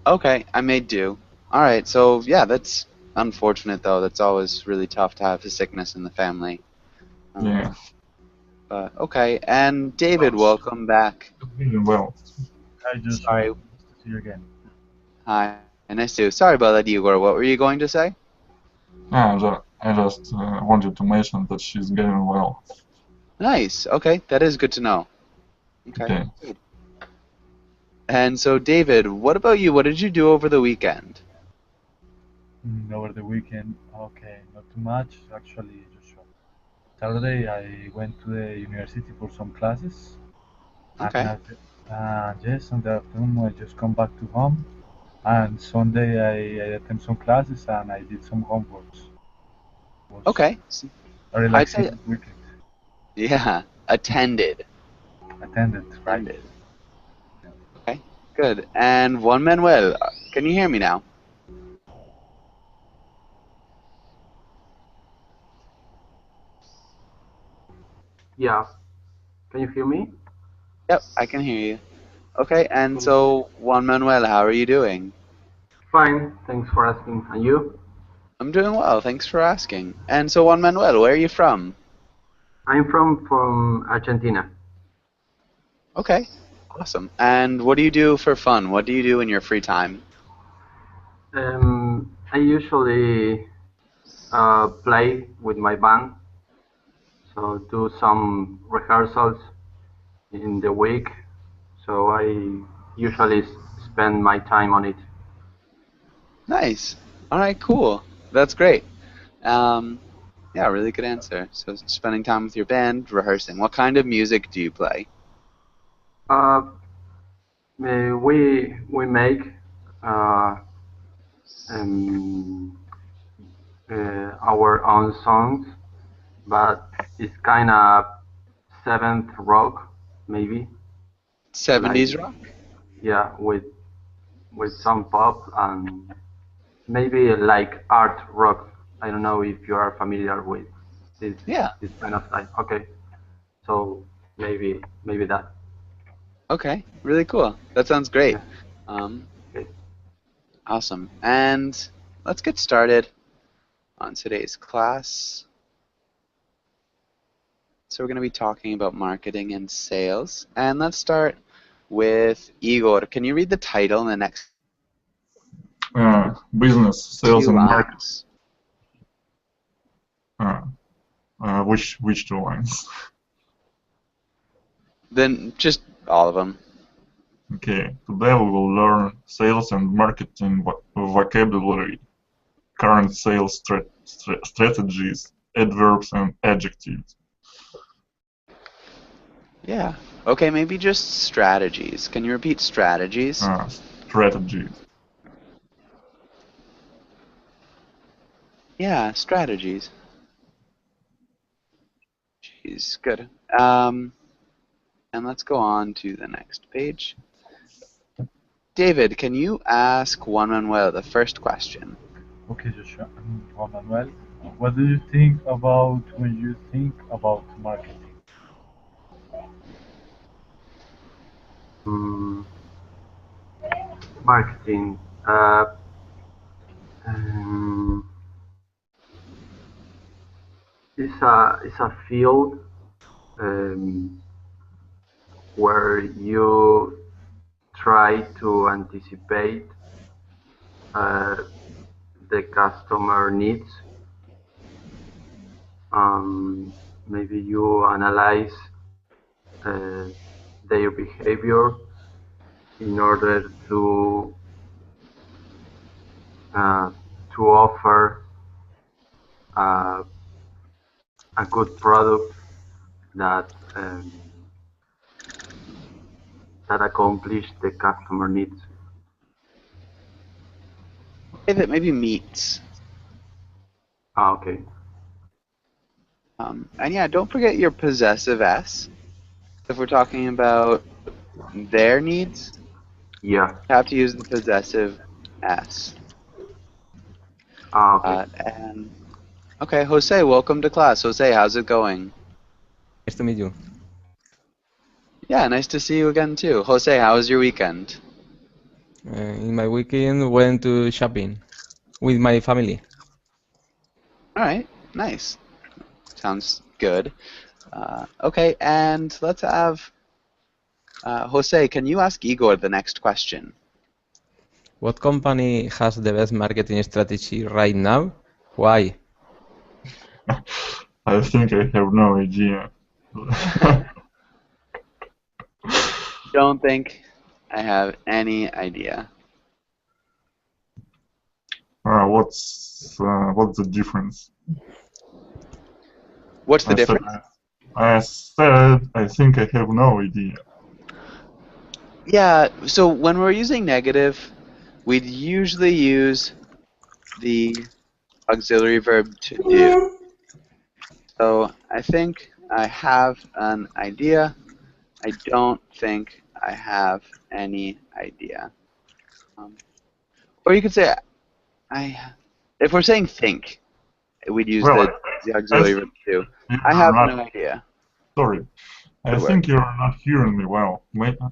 Okay, I may do. All right, so yeah, that's unfortunate though. That's always really tough to have a sickness in the family. Um, Yeah, but okay, and David, well, welcome back. doing well. Hi Joshua, Sorry, nice to see you again. hi, nice to. Sorry about that, Igor. What were you going to say? I just wanted to mention that she's getting well. Nice. Okay, that is good to know. Okay, Okay. good. And so, David, what about you? What did you do over the weekend? Over the weekend, okay, not too much actually, Joshua. Saturday I went to the university for some classes, and Okay. yes, on the afternoon I just come back to home. And Sunday I attend some classes and I did some homeworks. Was Okay. a I'd say, relaxing weekend. yeah, attended. Attended, right? Attended. Okay, good. And Juan Manuel, can you hear me now? Yeah, can you hear me? Yep, I can hear you. Okay, and Cool. so Juan Manuel, how are you doing? Fine, thanks for asking. And you? I'm doing well, thanks for asking. And so Juan Manuel, where are you from? I'm from Argentina. Okay, awesome. And what do you do for fun? What do you do in your free time? I usually play with my band, so do some rehearsals in the week. So I usually spend my time on it. Nice. All right, cool. That's great. Um, yeah, really good answer. So spending time with your band, rehearsing. What kind of music do you play? Uh, we make uh, um, our own songs, but it's kind of seventh rock maybe, like 70s rock? yeah, with some pop and maybe like art rock. I don't know if you are familiar with this Yeah. this kind of style. Okay, so maybe that. Okay, really cool. That sounds great. Yeah. Um, Okay. awesome. And let's get started on today's class. So we're going to be talking about marketing and sales. And let's start with Igor. Can you read the title in the next Business, sales, few and market. lines? Uh, which two lines? Then just all of them. Okay. Today we will learn sales and marketing vocabulary, current sales strategies, adverbs, and adjectives. Yeah. Okay, maybe just strategies. Can you repeat strategies? Strategies. Yeah, strategies. Jeez, good. And let's go on to the next page. David, can you ask Juan Manuel the first question? Okay, Joshua. Juan Manuel, what do you think about when you think about marketing? Mm, marketing. Um, it's a field um, where you try to anticipate uh, the customer needs. Maybe you analyze uh, their behavior in order uh, to offer uh, a good product that that accomplish the customer needs. David, maybe meets. Okay. And yeah, don't forget your possessive S. If we're talking about their needs, Yeah. you have to use the possessive S. Okay. And okay, Jose, welcome to class. Jose, how's it going? Nice to meet you. Yeah, nice to see you again too. Jose, how was your weekend? In my weekend, went to shopping with my family. All right, nice. Sounds good. Okay, and let's have Jose. Can you ask Igor the next question? What company has the best marketing strategy right now? Why? I think I have no idea. Don't think I have any idea. What's the difference? What's the I said, difference? I think I have no idea. Yeah, so when we're using negative, we'd usually use the auxiliary verb to do. So I think I have an idea. I don't think I have any idea. Or you could say, if we're saying think, we'd use Well, the auxiliary verb to do. you're I have not, no idea. sorry. I Good think you're not hearing me well.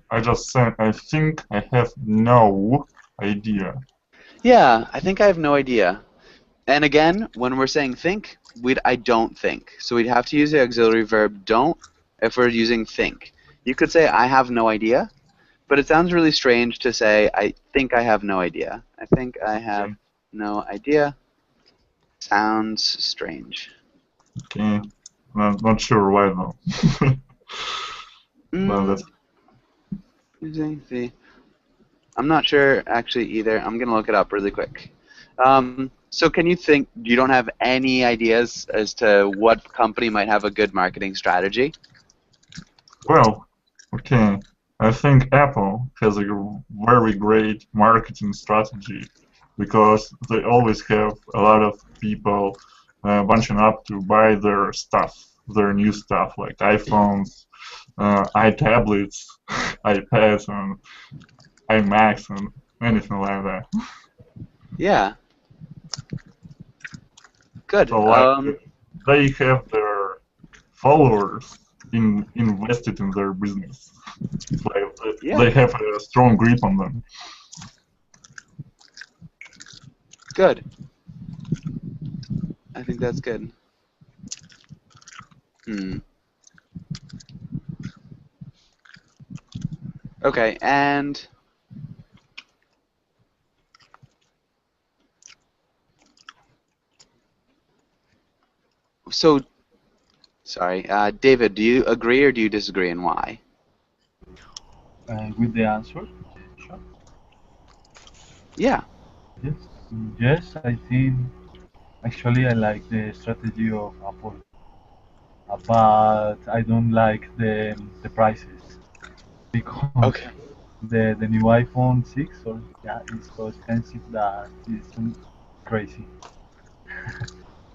I just said I think I have no idea. Yeah, I think I have no idea. And again, when we're saying think, I don't think. So we'd have to use the auxiliary verb don't if we're using think. You could say I have no idea, but it sounds really strange to say I think I have no idea. I think I have no idea. Sounds strange. Okay. Not sure why though. Well, that's Using the. I'm not sure actually either. I'm gonna look it up really quick. So can you think? You don't have any ideas as to what company might have a good marketing strategy? well, okay. I think Apple has a very great marketing strategy because they always have a lot of people bunching up to buy their stuff, their new stuff like iPhones, iTablets, iPads, and iMacs, and anything like that. Yeah. Good. So they have their followers invested in their business. Yeah. They have a strong grip on them. Good. I think that's good. Okay, and so, sorry, David, do you agree or do you disagree, and why? With the answer? Sure. Yeah. Yes. Yes, I think actually I like the strategy of Apple, but I don't like the prices because Okay. the new iPhone 6 or yeah is so expensive that it's crazy.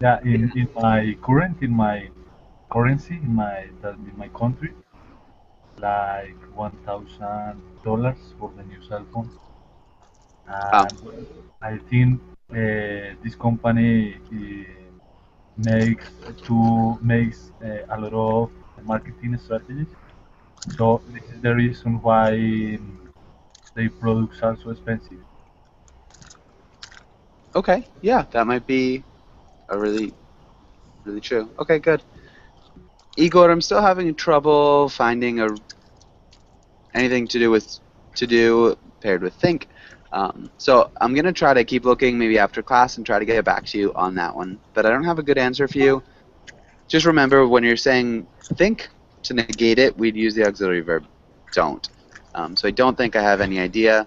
Yeah, in my currency in my country, like $1,000 for the new cell phone. Wow. And I think this company makes a lot of marketing strategies. So this is the reason why their products are so expensive. Okay. Yeah, that might be a really true. Okay, good. Igor, I'm still having trouble finding anything to do with to do paired with think. So I'm gonna try to keep looking maybe after class and try to get back to you on that one. But I don't have a good answer for you. Just remember when you're saying think, to negate it, we'd use the auxiliary verb don't. So I don't think I have any idea.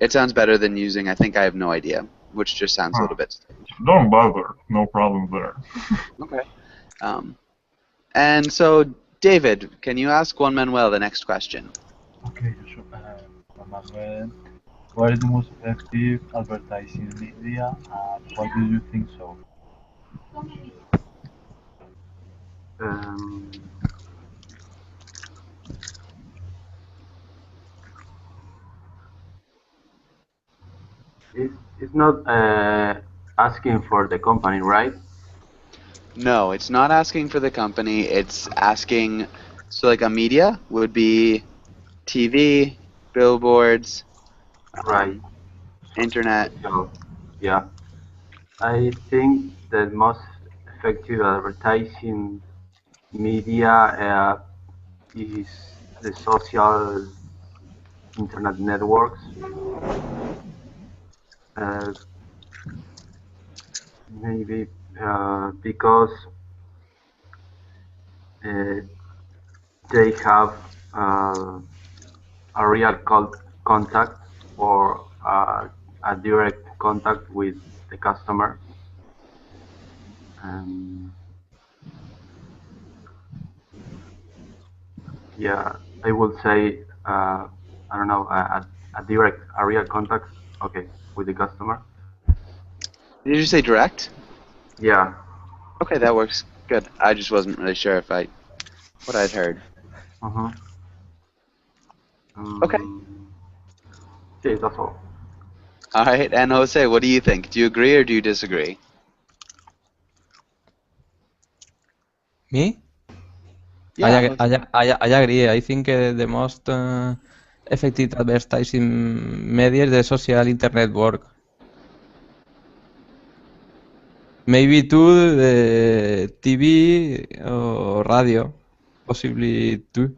It sounds better than using I think I have no idea, which just sounds a little bit strange. Don't bother, no problem there. Okay. And so, David, can you ask Juan Manuel the next question? Okay, Joshua, Manuel, what is the most effective advertising media and why do you think so? Um, it's not asking for the company, right? No, it's not asking for the company. It's asking, so like a media would be TV, billboards, Right. internet. So, yeah, I think the most effective advertising media is the social internet networks. Uh, Maybe because uh, they have uh, a real contact or a direct contact with the customer. Um, yeah, I would say I don't know a direct a real contact. Okay, with the customer. Did you say direct? Yeah. Okay, that works. Good. I just wasn't really sure if what I'd heard. Uh-huh. Okay. Yeah, that's all. All right. And Jose, what do you think? Do you agree or do you disagree? Me? Yeah. I agree. I think the most effective advertising media is the social internet work. Maybe too the TV or radio, possibly too.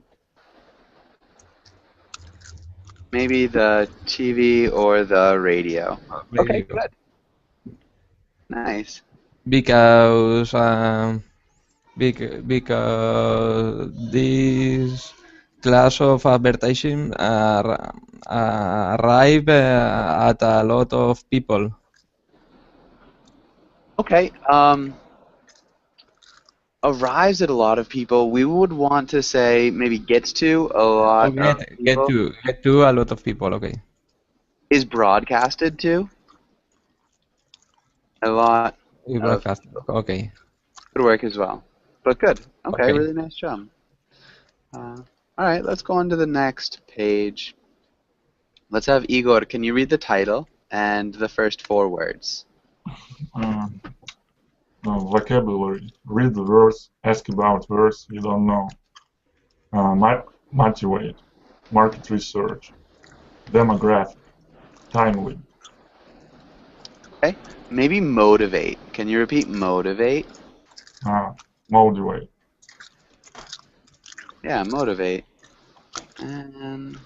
Maybe the TV or the radio. Okay, Radio. good. Nice. Because this class of advertising arrive at a lot of people. Okay. Arrives at a lot of people. We would want to say maybe gets to a lot of people. Get to a lot of people. Okay. Is broadcasted to a lot We of broadcast. Okay. good work as well. But good. Okay, Okay. really nice job. All right, let's go on to the next page. Let's have Igor. Can you read the title and the first 4 words? Vocabulary. Read the words. Ask about words you don't know. Motivate. Market research. Demographic. Timely. Okay. Maybe motivate. Can you repeat motivate? Motivate. Yeah, motivate. And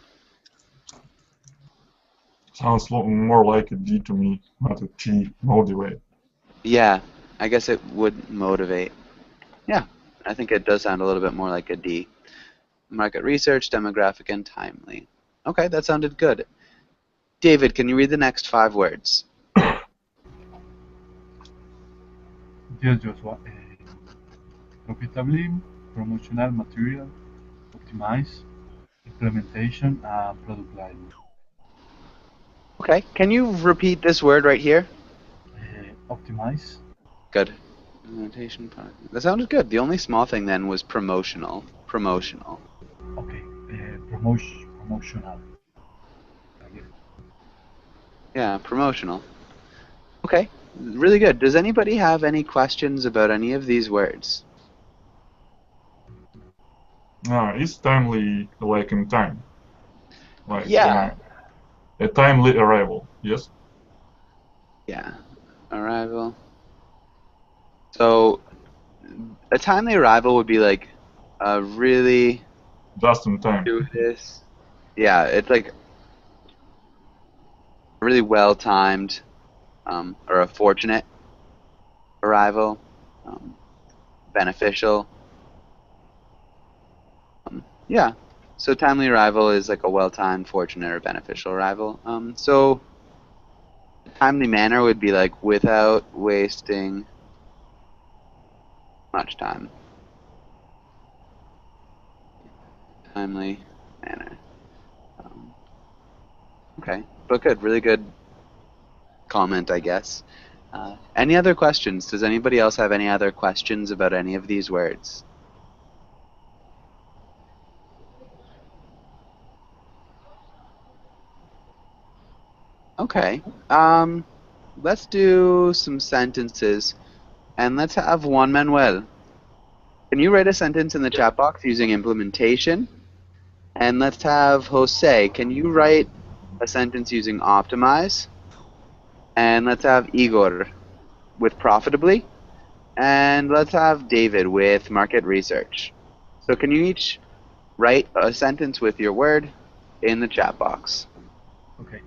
Sounds more like a D to me, not a T. Motivate. yeah, I guess it would motivate. Yeah, I think it does sound a little bit more like a D. Market research, demographic, and timely. Okay, that sounded good. David, can you read the next 5 words? Yes, Joshua. Profitably, promotional material, optimize, implementation, and product line. Okay, can you repeat this word right here? Optimize. Good. Implementation product. That sounded good. The only small thing then was promotional. Promotional. Okay. Promotional. I guess. Yeah, promotional. Okay, really good. Does anybody have any questions about any of these words? Is timely like in time? Like Yeah. a timely arrival, yes? Yeah. Arrival. So, a timely arrival would be like a really Just in time. do this. Yeah, it's like really well timed, or a fortunate arrival, beneficial. Yeah. So timely arrival is like a well-timed, fortunate, or beneficial arrival. So timely manner would be like without wasting much time. Timely manner. Okay, but good, really good comment, I guess. Any other questions? Does anybody else have any other questions about any of these words? Okay. Let's do some sentences, and let's have Juan Manuel. Can you write a sentence in the chat box using implementation? And let's have Jose. Can you write a sentence using optimize? And let's have Igor with profitably. And let's have David with market research. So can you each write a sentence with your word in the chat box? Okay.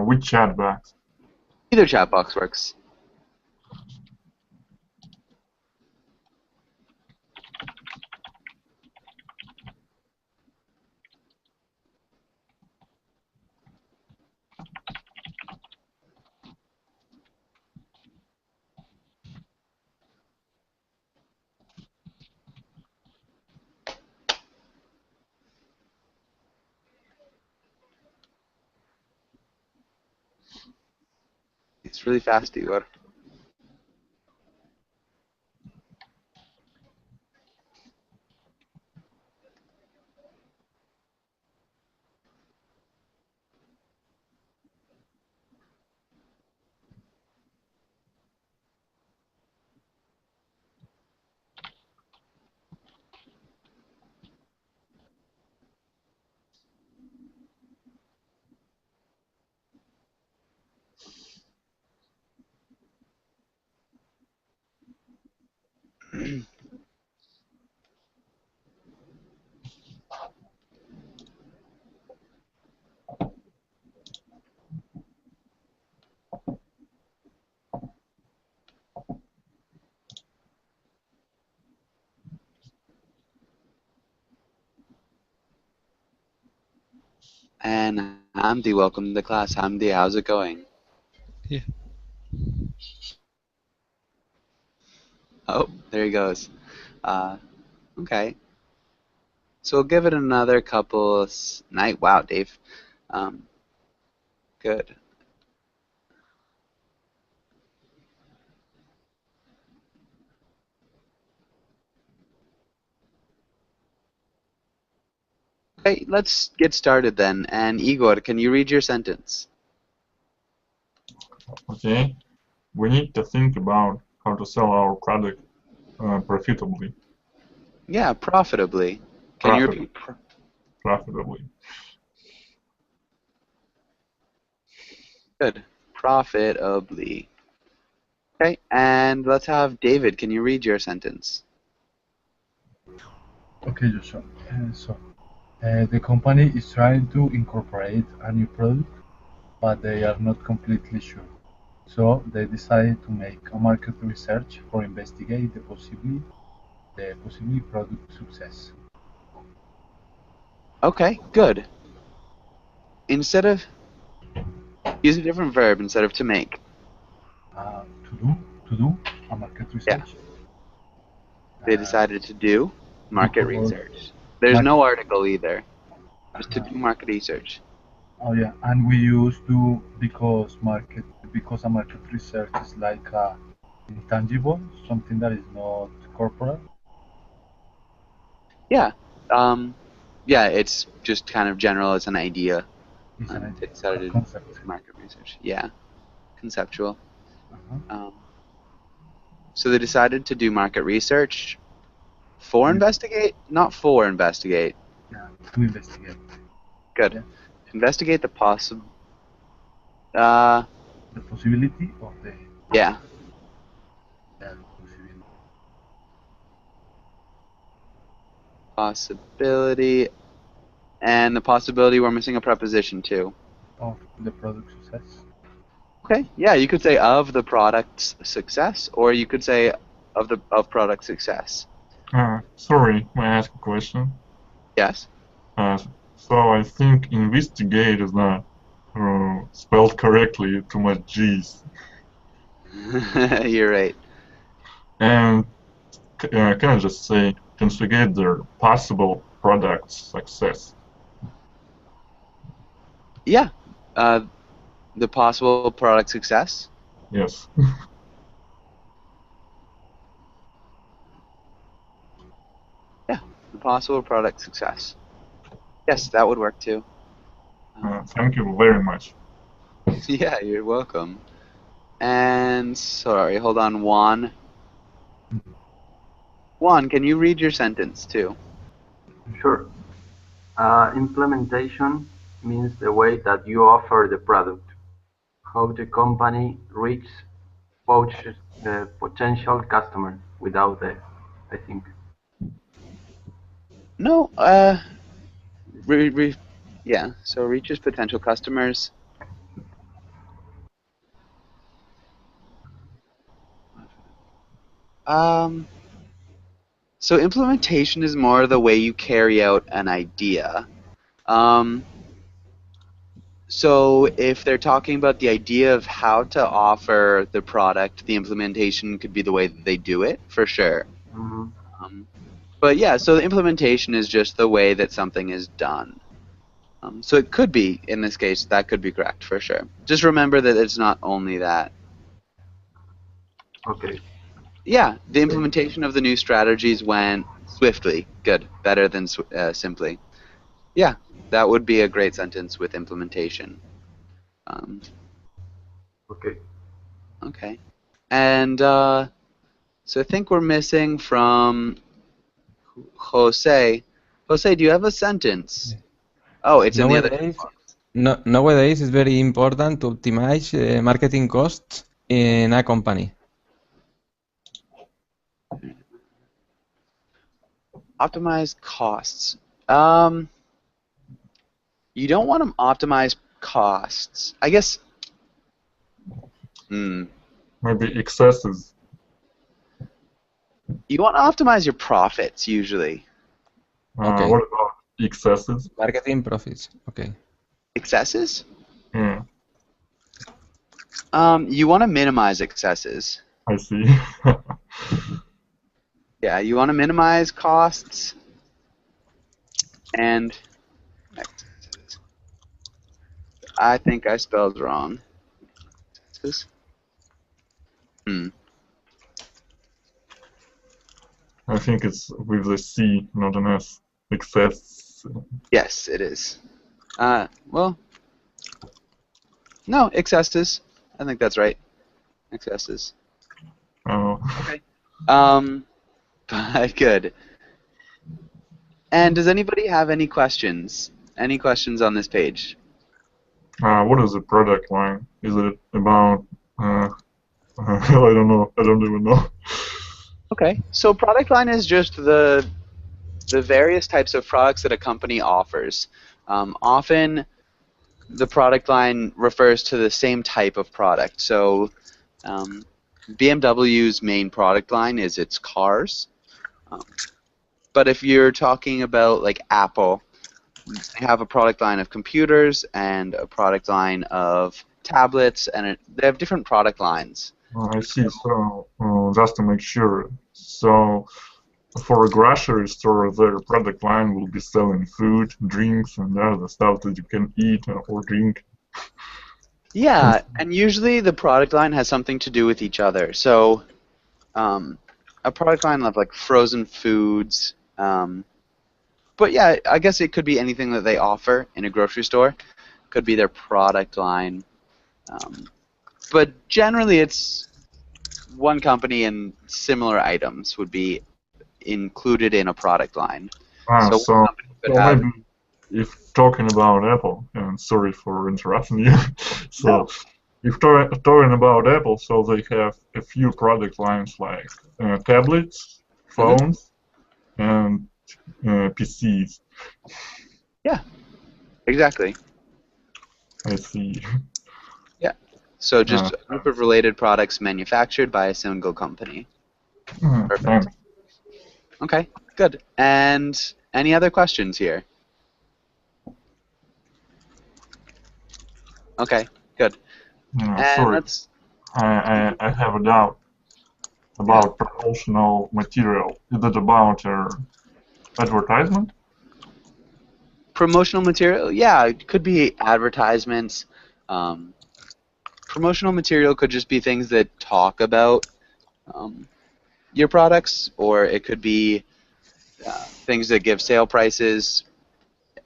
Which chat box? Either chat box works. It's really fast, Igor. And Hamdi, welcome to the class. Hamdi, how's it going? Yeah. Oh, there he goes. Okay. So we'll give it another couple night. Wow, Dave. Good. Okay, let's get started then. And Igor, can you read your sentence? Okay. We need to think about how to sell our product profitably. Yeah, profitably. Can you repeat? Profitably. Good. Profitably. Okay, and let's have David. Can you read your sentence? Okay, Joshua. The company is trying to incorporate a new product, but they are not completely sure. So they decided to make a market research for investigate the possibly product success. Okay, good. Instead of use a different verb instead of to make. To do a market research. They decided to do market Because- research. There's no article either. Just to do market research. Oh yeah, and we used to because a market research is like a intangible, something that is not corporate. Yeah. Yeah, it's just kind of general. It's an idea. It's an They decided to concept. do market research. Yeah. Conceptual. Uh-huh. So they decided to do market research for investigate, not for investigate. Yeah, to investigate. Good. Yeah. Investigate the possible. The possibility of the Yeah. possibility. Possibility. And the possibility we're missing a preposition too. Of the product success. Okay. Yeah, you could say of the product's success, or you could say of product success. Sorry, may I ask a question? Yes. So I think investigate is not spelled correctly, too much G's. You're right. And can I just say, investigate their possible product success? Yeah. The possible product success. Yes. Yeah. The possible product success. Yes, that would work too. Thank you very much. Yeah, you're welcome. And sorry, hold on, Juan. Juan, can you read your sentence too? Sure. Implementation means the way that you offer the product. How the company reaches potential customer without the, I think. No, yeah, so reaches potential customers. So implementation is more the way you carry out an idea. So if they're talking about the idea of how to offer the product, the implementation could be the way that they do it, for sure. Mhm. But yeah, so the implementation is just the way that something is done. So it could be, in this case, that could be correct, for sure. Just remember that it's not only that. Okay. Yeah, the implementation of the new strategies went swiftly. Good. Better than simply. Yeah, that would be a great sentence with implementation. Okay. Okay. And so I think we're missing from Jose. Jose, do you have a sentence? Oh, it's in the other. Nowadays, it's very important to optimize marketing costs in a company. Optimize costs. You don't want to optimize costs. I guess. Maybe excesses. You want to optimize your profits usually. Okay. What about excesses? Marketing profits. Okay. Excesses? Yeah, You want to minimize excesses. I see. Yeah, you want to minimize costs and excesses. I think I spelled wrong. Excesses? I think it's with the C, not an S. Excess. Yes, it is. Well, no, excesses. I think that's right. Excesses. Oh. Okay. But good. And does anybody have any questions? Any questions on this page? What is the product line? Is it about? I don't know. I don't even know. Okay. So product line is just the various types of products that a company offers. Often, the product line refers to the same type of product. So, BMW's main product line is its cars. But if you're talking about like Apple, they have a product line of computers and a product line of tablets, and they have different product lines. I see. So just to make sure, so for a grocery store, their product line will be selling food, drinks, and other stuff that you can eat or drink. Yeah, and usually the product line has something to do with each other. So, a product line of like frozen foods. But yeah, I guess it could be anything that they offer in a grocery store. Could be their product line. But generally, it's one company and similar items would be included in a product line. So one company could have. Maybe if talking about Apple, and sorry for interrupting you. So, if talking about Apple, so they have a few product lines like tablets, phones, and PCs. Yeah, exactly. I see. Yeah. So just a group of related products manufactured by a single company. Perfect. Thanks. Okay, good. And any other questions here? Okay, good. Sorry, I have a doubt about promotional material. Is it about advertisement? Promotional material? Yeah, it could be advertisements. Promotional material could just be things that talk about your products, or it could be things that give sale prices.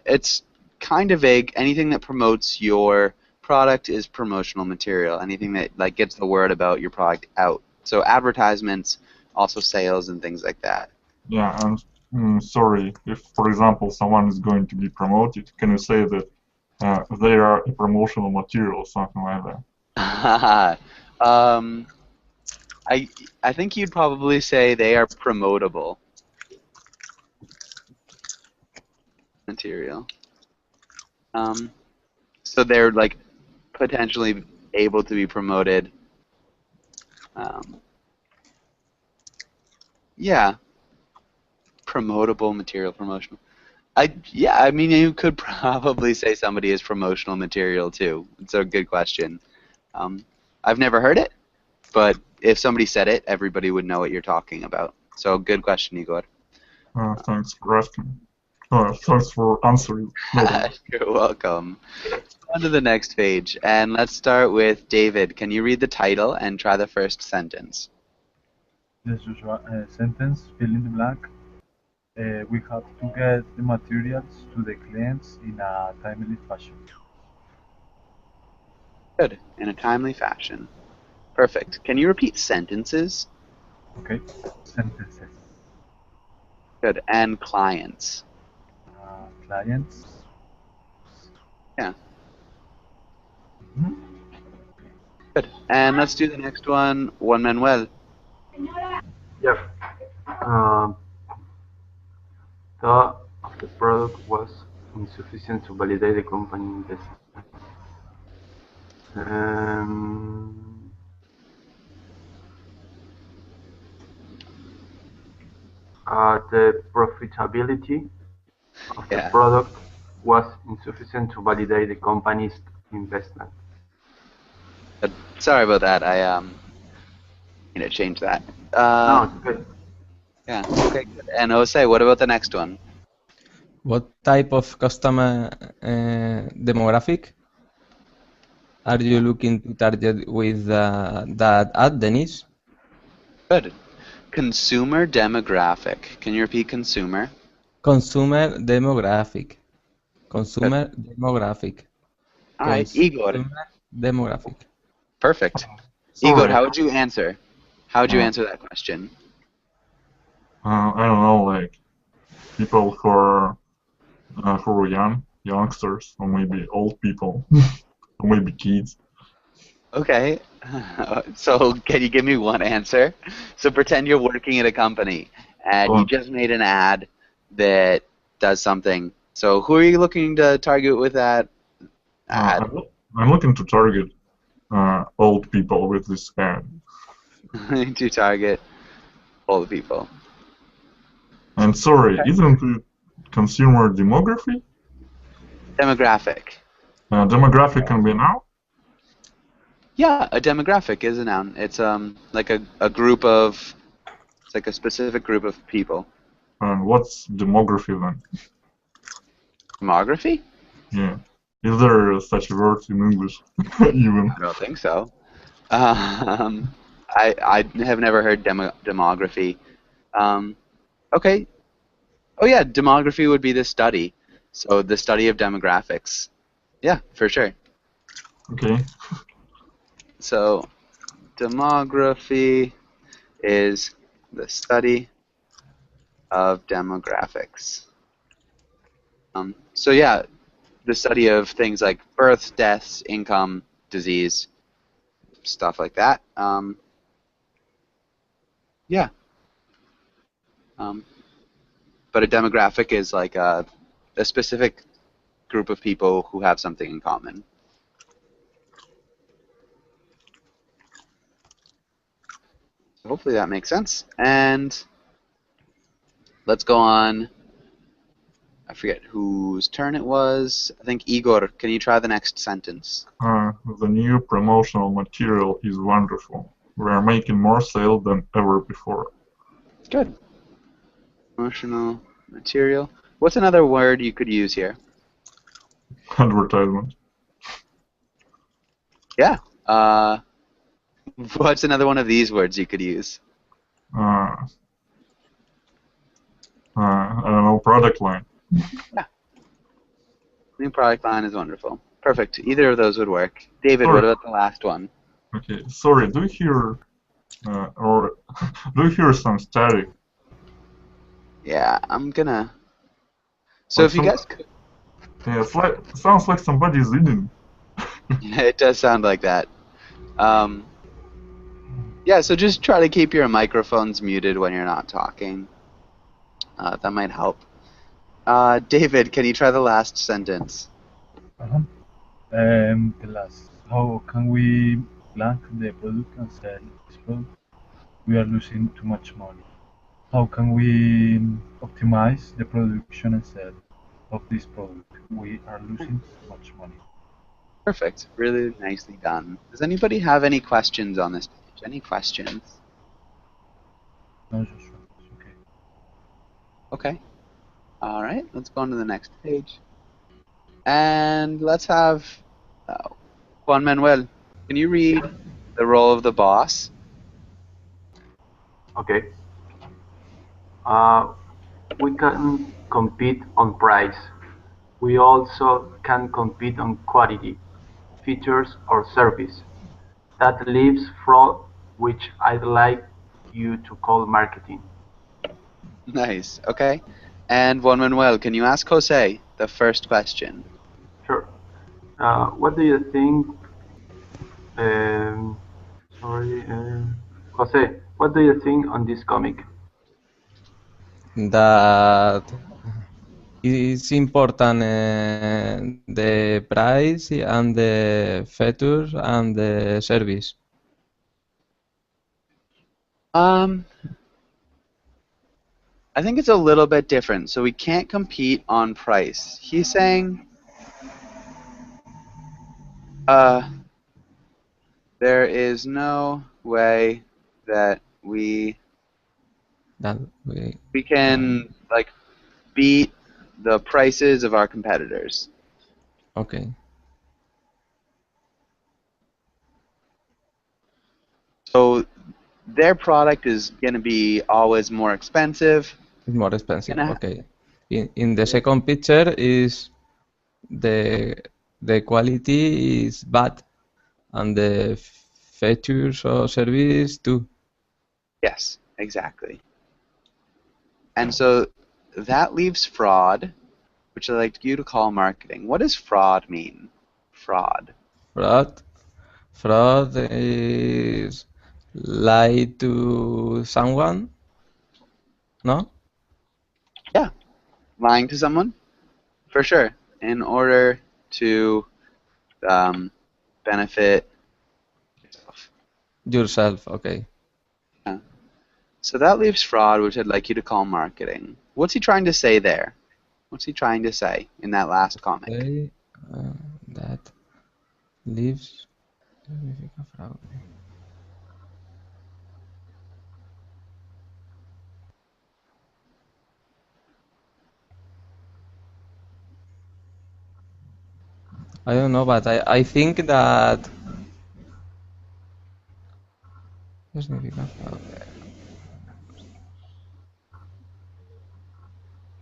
It's kind of vague. Anything that promotes your product is promotional material. Anything that like gets the word about your product out. So advertisements, also sales and things like that. Yeah, and sorry, if for example someone is going to be promoted, can you say that they are a promotional material, something like that. I think you'd probably say they are promotable material. So they're like potentially able to be promoted. Yeah, promotable material, promotional. I mean, you could probably say somebody is promotional material too. It's a good question. I've never heard it, but if somebody said it, everybody would know what you're talking about. So good question, Igor. Thanks for asking. Thanks for answering. You're welcome. On to the next page, and let's start with David. Can you read the title and try the first sentence? Yes, Joshua. Sentence, fill in the blank. We have to get the materials to the clients in a timely fashion. Good. In a timely fashion. Perfect. Can you repeat sentences? Okay. Sentences. Good. And clients. Clients. Yeah. Mhm. Good. And let's do the next one. Juan Manuel. Yes. Thought of the product was insufficient to validate the company investment. The profitability of the Yeah. product was insufficient to validate the company's investment. Good. Sorry about that. I need to change that. No, it's good. Yeah. Okay. Good. And Jose, what about the next one? What type of customer demographic are you looking to target with that ad, Denise? Good. Consumer demographic. Can you repeat consumer? Consumer demographic. Consumer demographic. All right, Igor. Consumer demographic. Perfect. Sorry. Igor, how would you answer? How would you Uh, answer that question? I don't know, like people who are youngsters, or maybe old people, or maybe kids. Okay. So can you give me one answer? So pretend you're working at a company and you Well, just made an ad that does something. So who are you looking to target with that ad? I'm looking to target old people with this ad. To target all the people. And sorry, Okay. isn't it consumer demography? Demographic. Demographic can be a noun? Yeah, a demographic is a noun. It's like a group of, it's like a specific group of people. And what's demography then? Demography? Yeah. Is there such a word in English even? I don't think so. I have never heard demography. Okay. Oh yeah, demography would be the study. So the study of demographics. Yeah, for sure. Okay. So demography is the study of demographics. So yeah, the study of things like births, deaths, income, disease, stuff like that. Yeah. But a demographic is like a specific group of people who have something in common. Hopefully that makes sense. And let's go on. I forget whose turn it was. I think Igor. Can you try the next sentence? The new promotional material is wonderful. We are making more sales than ever before. Good. Promotional material. What's another word you could use here? Advertisement. Yeah. What's another one of these words you could use? I don't know, product line. Yeah. New product line is wonderful. Perfect. Either of those would work. David, Sorry. what about the last one? Okay, sorry, do you hear or do you hear some static? Yeah, I'm gonna. So Like if you guys could. Yeah, sounds like somebody's eating. It does sound like that. Um, yeah, so just try to keep your microphones muted when you're not talking. That might help. David, can you try the last sentence? Uh-huh. The last. How can we launch the product and sell this product? We are losing too much money. How can we optimize the production and sale of this product? We are losing too much money. Perfect. Really nicely done. Does anybody have any questions on this page? Any questions? No, Joshua. It's okay. Okay. All right. Let's go on to the next page. And let's have Juan Manuel. Can you read the role of the boss? Okay. We can compete on price. We also can compete on quality, features, or service. That leaves fraud, which I'd like you to call marketing. Nice. Okay. And Juan Manuel, can you ask Jose the first question? Sure. What do you think? Um, sorry, Jose. What do you think on this comic? That it's important the price and the features and the service. I think it's a little bit different. So we can't compete on price. He's saying there is no way that That we can like beat the prices of our competitors. okay. So their product is going to be always more expensive. It's more expensive. Gonna- Okay. In the second picture is the quality is bad and the features or service too. Yes, exactly. And so that leaves fraud, which I'd like you to call marketing. What does fraud mean? Fraud. Fraud is lie to someone, no? Yeah, lying to someone, for sure, in order to benefit yourself. Yourself, okay. Yeah. So that leaves fraud, which I'd like you to call marketing. What's he trying to say there? What's he trying to say in that last comic? Okay, that leaves significa fraude. I don't know, but I think that ¿qué significa fraude?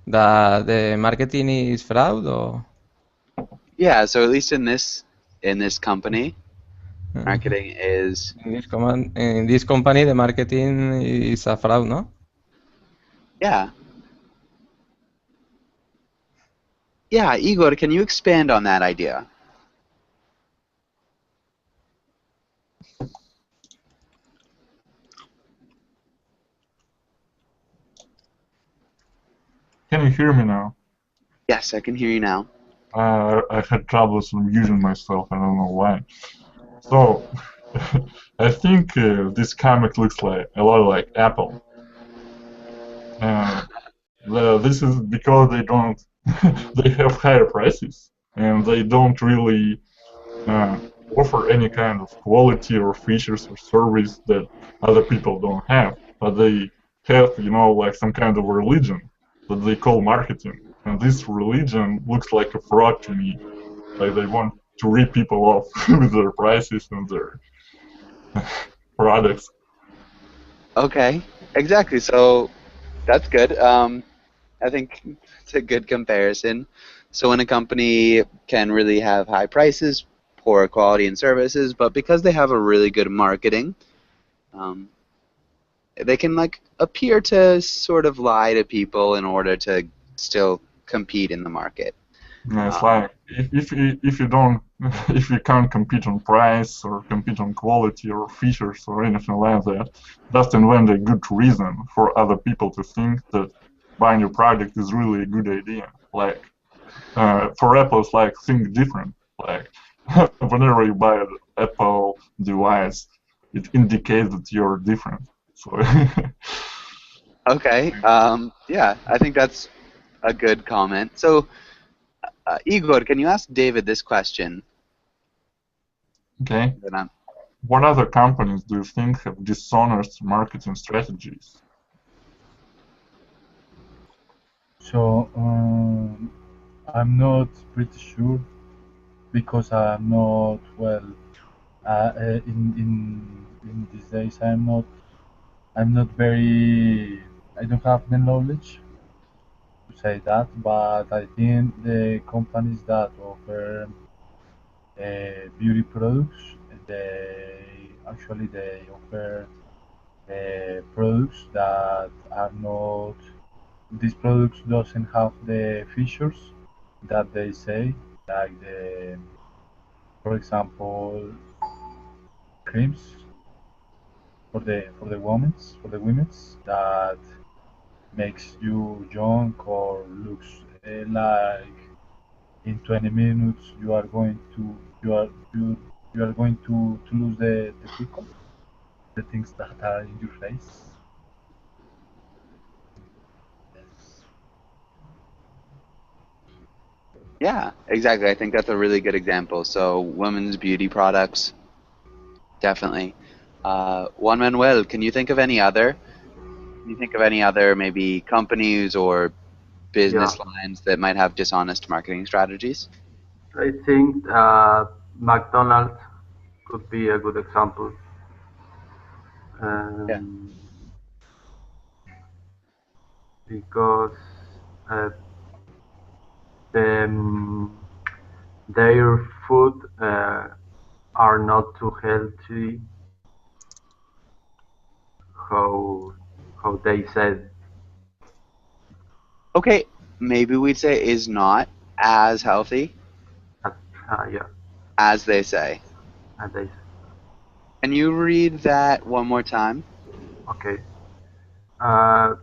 That the marketing is fraud or Yeah, so at least in this company, marketing is in this company the marketing is a fraud, no? yeah. Yeah, Igor, can you expand on that idea? Can you hear me now? Yes, I can hear you now. I had troubles muting myself. I don't know why. So, I think this comic looks like a lot like Apple. This is because they don't, they have higher prices and they don't really offer any kind of quality or features or service that other people don't have. But they have, like some kind of religion that they call marketing. And this religion looks like a fraud to me. Like they want to rip people off with their prices and their products. Okay, exactly. So that's good. I think it's a good comparison. So when a company can really have high prices, poor quality and services, but because they have a really good marketing, um, they can like appear to sort of lie to people in order to still compete in the market. Yeah, it's like if you don't if you can't compete on price or compete on quality or features or anything like that, just invent a good reason for other people to think that buying your product is really a good idea. Like for Apple, it's like think different. Like whenever you buy an Apple device, it indicates that you're different. So Okay. Yeah, I think that's a good comment. So, Igor, can you ask David this question? okay. Then I'm- What other companies do you think have dishonest marketing strategies? So I'm not pretty sure because I'm not well in these days. I'm not very. I don't have the knowledge to say that, but I think the companies that offer beauty products, they offer products that are not. These products doesn't have the features that they say, like for example, creams for the women's that makes you young or looks like in 20 minutes you are going to lose the pickle, the things that are in your face. Yes. Yeah, exactly. I think that's a really good example. So, women's beauty products, definitely. Juan Manuel, can you think of any other? Can you think of any other maybe companies or Yeah, business lines that might have dishonest marketing strategies? I think McDonald's could be a good example. Yeah. Um, because uh, the, their food are not too healthy how they said. Okay, maybe we'd say is not as healthy That, yeah, as they say. they said. Can you read that one more time? Okay. Uh,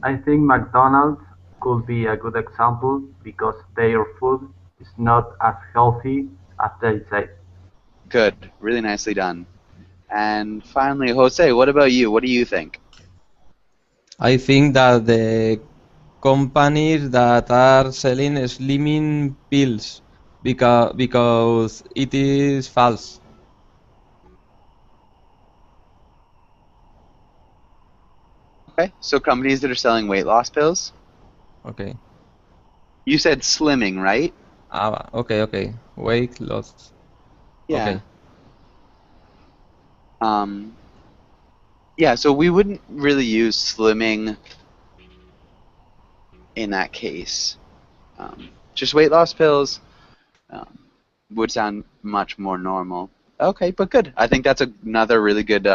I think McDonald's could be a good example because their food is not as healthy as they say. Good, really nicely done. And finally, Jose, what about you? What do you think? I think that the companies that are selling slimming pills because it is false. Okay, so companies that are selling weight loss pills? Okay. You said slimming, right? Okay. Weight loss. Yeah. Okay. Um, yeah, so we wouldn't really use slimming in that case. Just weight loss pills um, would sound much more normal. Okay, but good. I think that's another really good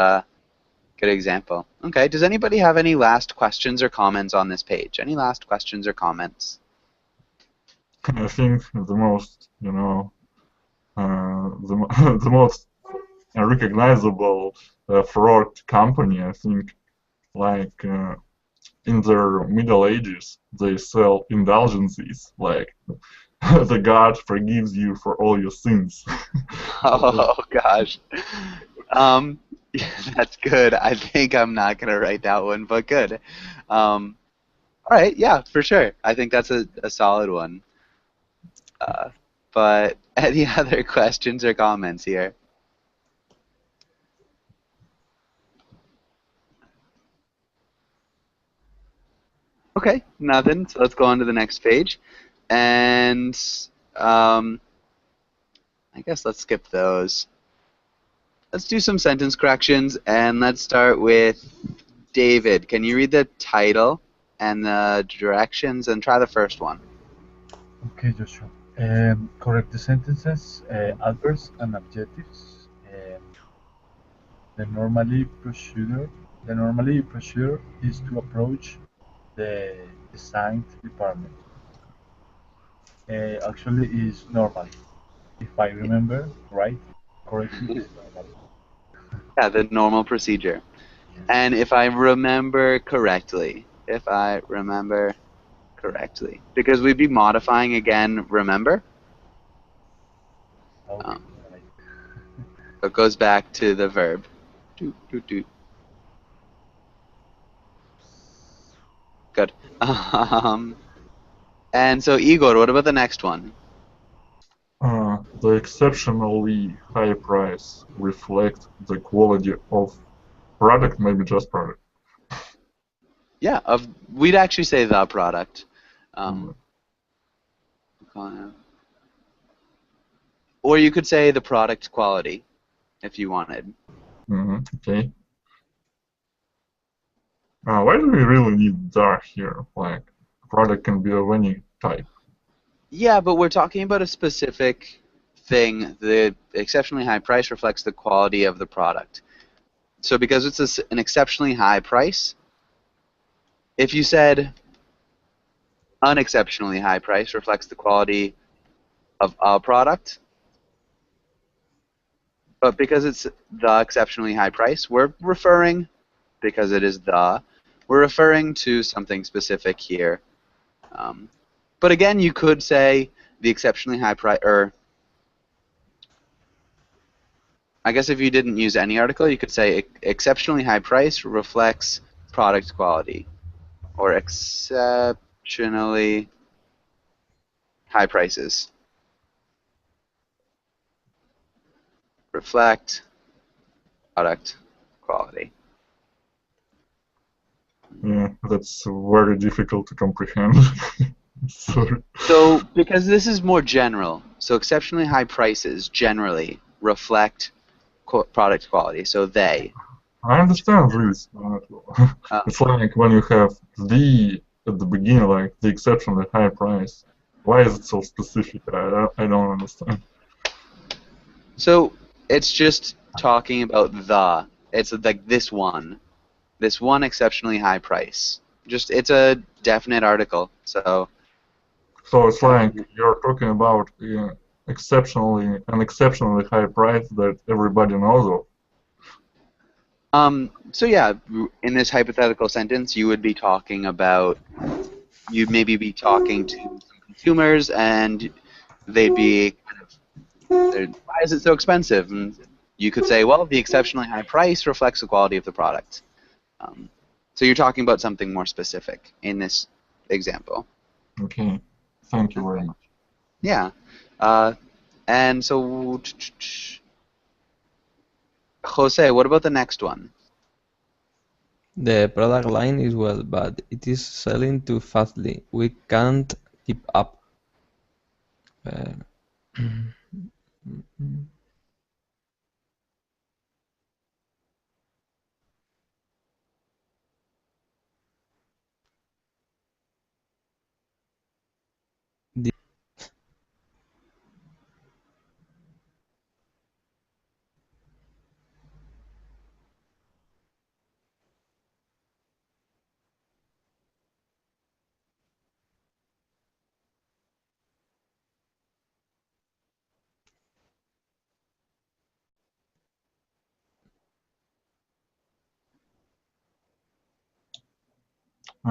example. Okay, does anybody have any last questions or comments on this page? Any last questions or comments? I think the most, the most recognizable fraud company, I think, like in their Middle Ages, they sell indulgences, like the God forgives you for all your sins. Oh gosh. Um, that's good. I think I'm not gonna write that one, but good. All right, yeah, for sure. I think that's a solid one. Uh, but any other questions or comments here? Okay, nothing. So let's go on to the next page. And um, I guess let's skip those. Let's do some sentence corrections, and let's start with David. Can you read the title and the directions and try the first one? Okay, Joshua. Correct the sentences, adverbs and adjectives. The normally procedure is to approach the design department. Actually, is normally. If I remember right, correctly, it's normally. Yeah, the normal procedure. And if I remember correctly, because we'd be modifying again, remember? Okay, Um, right. so it goes back to the verb. Do, do, do. Good. And so, Igor, what about the next one? The exceptionally high price reflect the quality of product, maybe just product. Yeah, we'd actually say the product. Mm, Or you could say the product quality, if you wanted. okay. Why do we really need DAR here? Like, product can be of any type. Yeah, but we're talking about a specific thing. The exceptionally high price reflects the quality of the product. So because it's an exceptionally high price, if you said unexceptionally high price reflects the quality of a product, but because it's the exceptionally high price, because it is we're referring to something specific here. But again, you could say the exceptionally high price, or I guess if you didn't use any article, you could say exceptionally high price reflects product quality, or exceptionally high prices reflect product quality. Yeah, that's very difficult to comprehend. Sorry. So, because this is more general, so exceptionally high prices generally reflect product quality. So they. I understand this. It's like when you have the at the beginning, like the exceptionally high price. Why is it so specific? I don't understand. So it's just talking about it's like this one exceptionally high price. Just it's a definite article. So So it's like you're talking about an exceptionally high price that everybody knows of. so yeah, in this hypothetical sentence, you'd maybe be talking to some consumers, and they'd be why is it so expensive? And you could say, well, the exceptionally high price reflects the quality of the product. So you're talking about something more specific in this example. Okay, thank you very much. Yeah. And so, Jose, what about the next one? The product line is well, but it is selling too fastly. We can't keep up. The-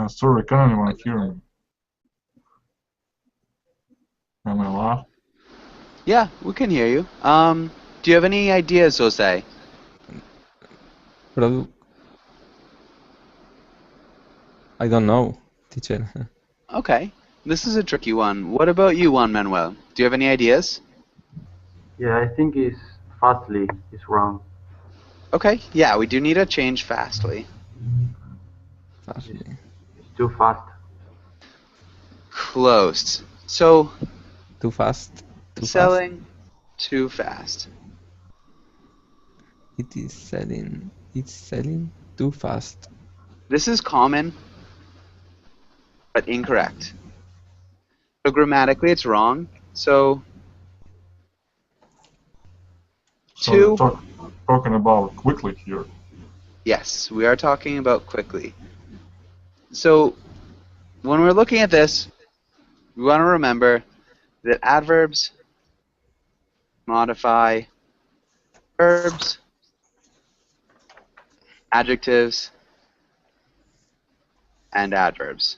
Sorry, can anyone hear me? Am I loud? Yeah, we can hear you. Do you have any ideas, Jose? Product. I don't know, teacher. Okay. This is a tricky one. What about you, Juan Manuel? Do you have any ideas? Yeah, I think it's fastly is wrong. Okay. Yeah, we do need a change fastly. Fastly. It's too fast. Close. So, Too fast. Too fast. selling too fast. It is selling. It's selling too fast. This is common, but incorrect. So grammatically, it's wrong. So, So you're two. talking about quickly here. Yes, we are talking about quickly. So, when we're looking at this, we want to remember that adverbs modify verbs, adjectives, and adverbs.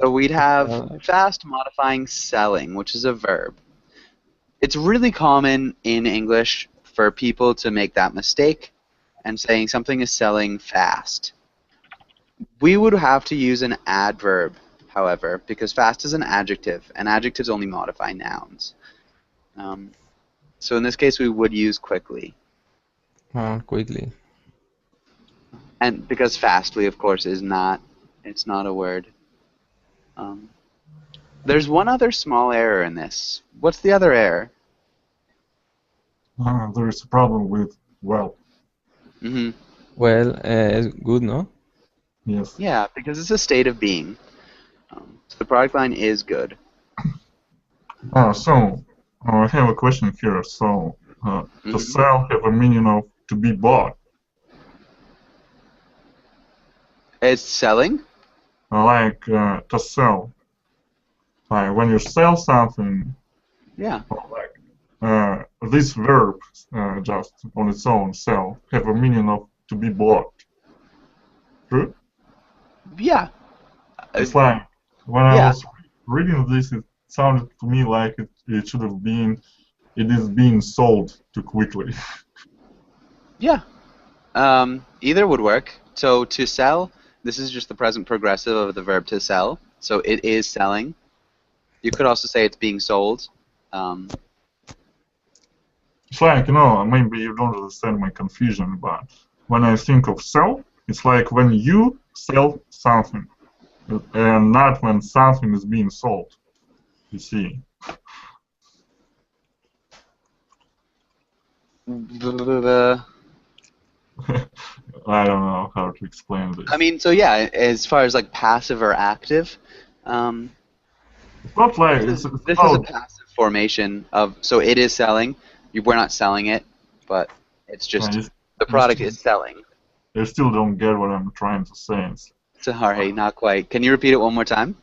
So we'd have fast modifying selling, which is a verb. It's really common in English for people to make that mistake and saying something is selling fast. We would have to use an adverb, however, because fast is an adjective, and adjectives only modify nouns. So in this case, we would use quickly. Quickly. And because fastly, of course, it's not a word. There's one other small error in this. What's the other error? There is a problem with well. Mm-hmm. Well, it's good, no? Yes. Yeah, because it's a state of being. So the product line is good. So I have a question here. So to sell have a meaning of to be bought. It's selling? Like to sell. Like when you sell something. Yeah. Like this verb just on its own, sell, have a meaning of to be bought. True? Yeah. It's like when I was reading this, it sounded to me like it should have been, it is being sold too quickly. Yeah. Either would work. So to sell, this is just the present progressive of the verb to sell. So it is selling. You could also say it's being sold. It's like, maybe you don't understand my confusion, but when I think of sell, it's like when you sell something, and not when something is being sold. You see. I don't know how to explain this. I mean, so yeah, as far as like passive or active, it's not like this is a passive formation of. So it is selling. We're not selling it, but it's just the product is selling. I still don't get what I'm trying to say. Sorry, not quite. Can you repeat it one more time?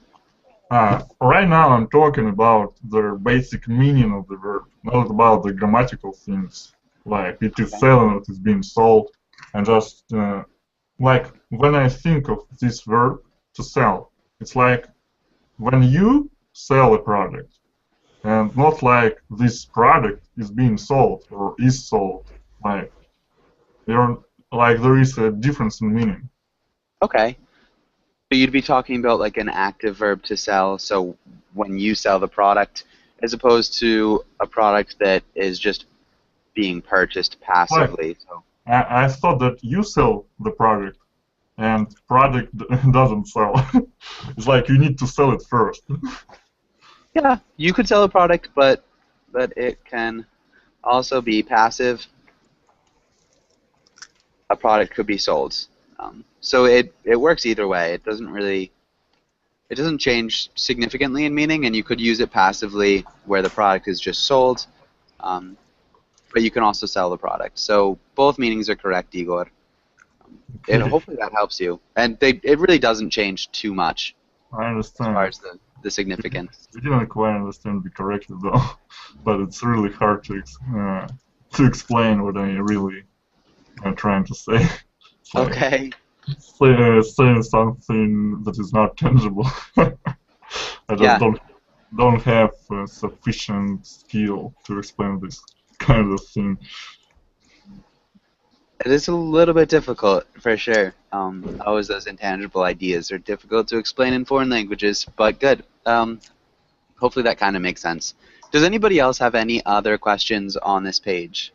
Right now I'm talking about the basic meaning of the verb, not about the grammatical things. Like it is selling, it is being sold, and just like when I think of this verb to sell, it's like when you sell a product, and not like this product is being sold or is sold. Like there is a difference in meaning. Okay. So you'd be talking about like an active verb to sell, so when you sell the product, as opposed to a product that is just being purchased passively. So I thought that you sell the product, and product doesn't sell. It's like you need to sell it first. yeah, you could sell a product, but it can also be passive. A product could be sold. So it works either way. It doesn't change significantly in meaning, and you could use it passively where the product is just sold, but you can also sell the product. So both meanings are correct, Igor. And hopefully that helps you. And it really doesn't change too much. I understand. As far as the significance. I didn't quite understand it correctly though, but it's really hard to explain what I really am trying to say. Like, okay. Saying something that is not tangible. I just don't have sufficient skill to explain this kind of thing. It is a little bit difficult, for sure. Always those intangible ideas are difficult to explain in foreign languages, but good. Hopefully that kind of makes sense. Does anybody else have any other questions on this page?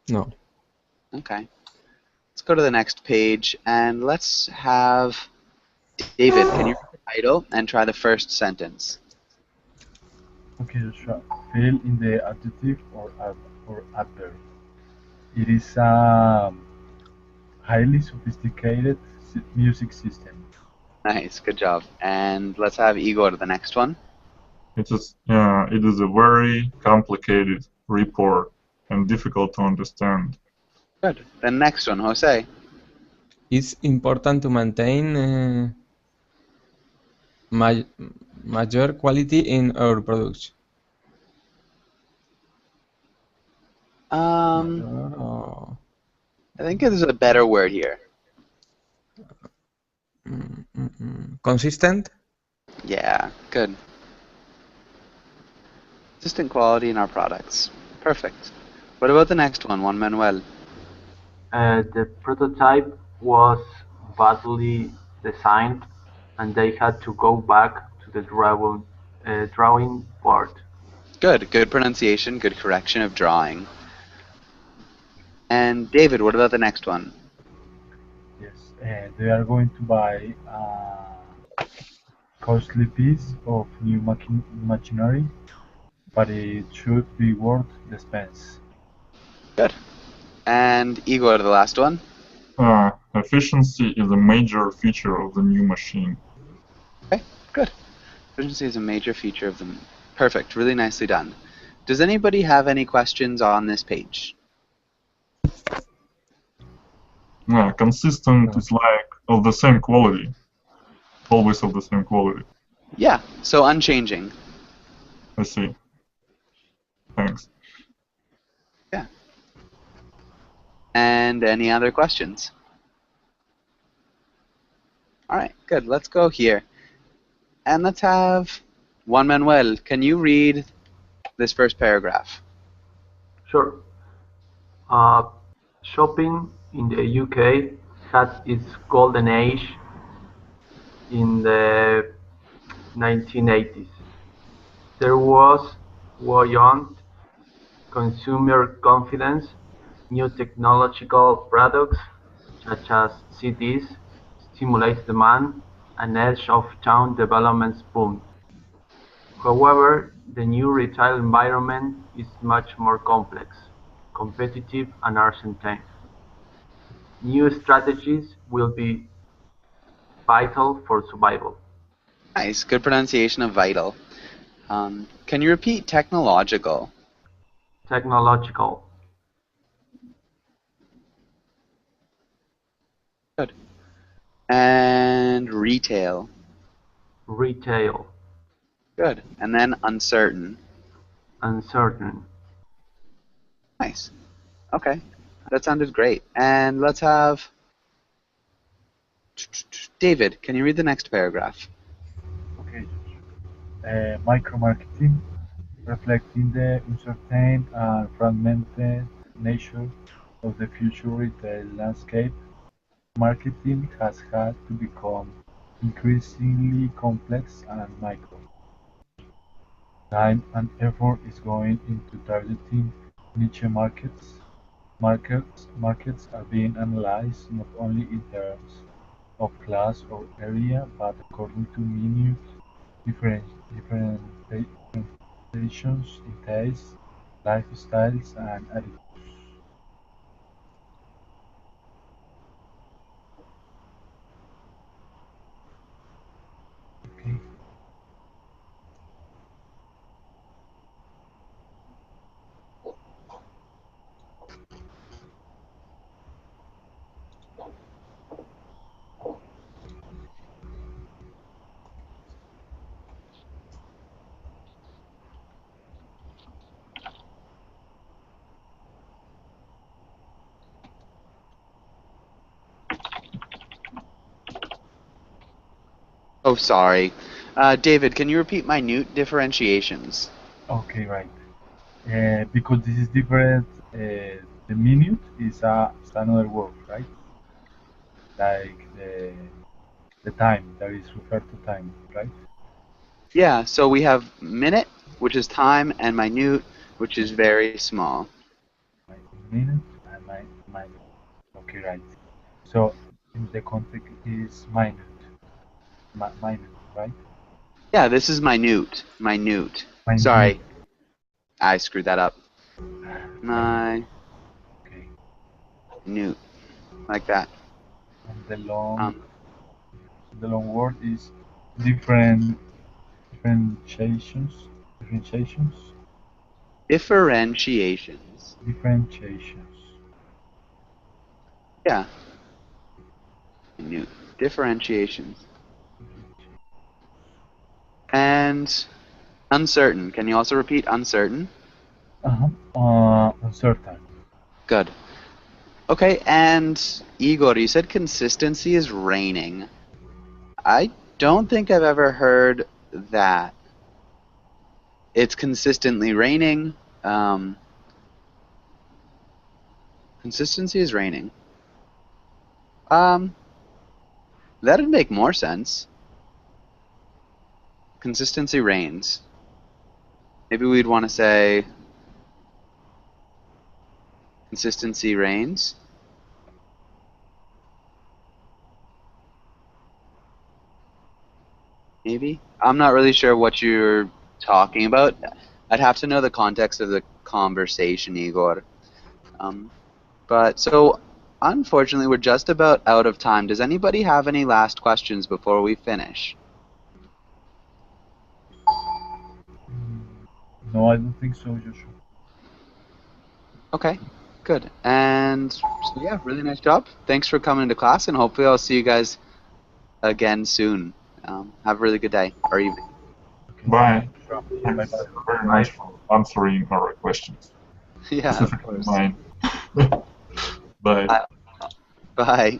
No. Okay. Let's go to the next page, and let's have David, can you read the title and try the first sentence? Okay, sure. Fill in the adjective or adverb. It is a highly sophisticated music system. Nice, good job. And let's have Igor the next one. It is a very complicated report and difficult to understand. Good. The next one, Jose. It's important to maintain ma major quality in our products. I think there's a better word here. Consistent? Yeah, good. Consistent quality in our products. Perfect. What about the next one, Juan Manuel? The prototype was badly designed, and they had to go back to the drawing board. Good. Good pronunciation, good correction of drawing. And David, what about the next one? Yes, they are going to buy a costly piece of new machinery, but it should be worth the expense. Good. And Igor, the last one? Efficiency is a major feature of the new machine. Okay, good. Efficiency is a major feature of them. Perfect. Really nicely done. Does anybody have any questions on this page? Consistent is like of the same quality. Always of the same quality. Yeah, so unchanging. I see. Thanks. Yeah. And any other questions? All right, good. Let's go here. And let's have Juan Manuel. Can you read this first paragraph? Sure. Shopping in the UK had its golden age in the 1980s. There was buoyant consumer confidence, new technological products such as CDs stimulated demand, and edge-of-town developments boomed. However, the new retail environment is much more complex, competitive, and uncertain. New strategies will be vital for survival. Nice. Good pronunciation of vital. Can you repeat technological? Technological, Good. And retail. retail, Good. And then uncertain. uncertain, Nice. Okay. That sounded great. And let's have David. Can you read the next paragraph? Okay. Micro-marketing, reflecting the uncertain and fragmented nature of the future retail landscape, marketing has had to become increasingly complex and micro. Time and effort is going into targeting niche markets. Markets are being analyzed not only in terms of class or area, but according to minute differentiations in tastes, lifestyles, and attitudes. Okay. Oh, sorry. David, can you repeat minute differentiations? Okay, right. Because this is different, the minute is another word, right? Like the time, that is referred to time, right? Yeah, so we have minute, which is time, and minute, which is very small. My minute and my okay, right. So in the context is minute, right? Yeah, this is minute. Minute. Minute. Sorry, I screwed that up. Minute. Okay. Minute. Like that. And the Um, long word is different differentiations, differentiations. differentiations. Yeah. Minute. Differentiations. And uncertain. Can you also repeat uncertain? Uncertain. Good. Okay, and Igor, you said consistency is raining. I don't think I've ever heard that. It's consistently raining. Consistency is raining. That'd make more sense. Consistency reigns. Maybe we'd want to say consistency reigns. Maybe? I'm not really sure what you're talking about. I'd have to know the context of the conversation, Igor. But so, unfortunately, we're just about out of time. Does anybody have any last questions before we finish? No, I don't think so, Joshua. Okay, good. And so yeah, really nice job. Thanks for coming to class, and hopefully I'll see you guys again soon. Have a really good day or evening. Okay. Bye. Bye-bye. Thanks very much for answering our questions. Yeah, of Specifically course. mine. Bye. Bye.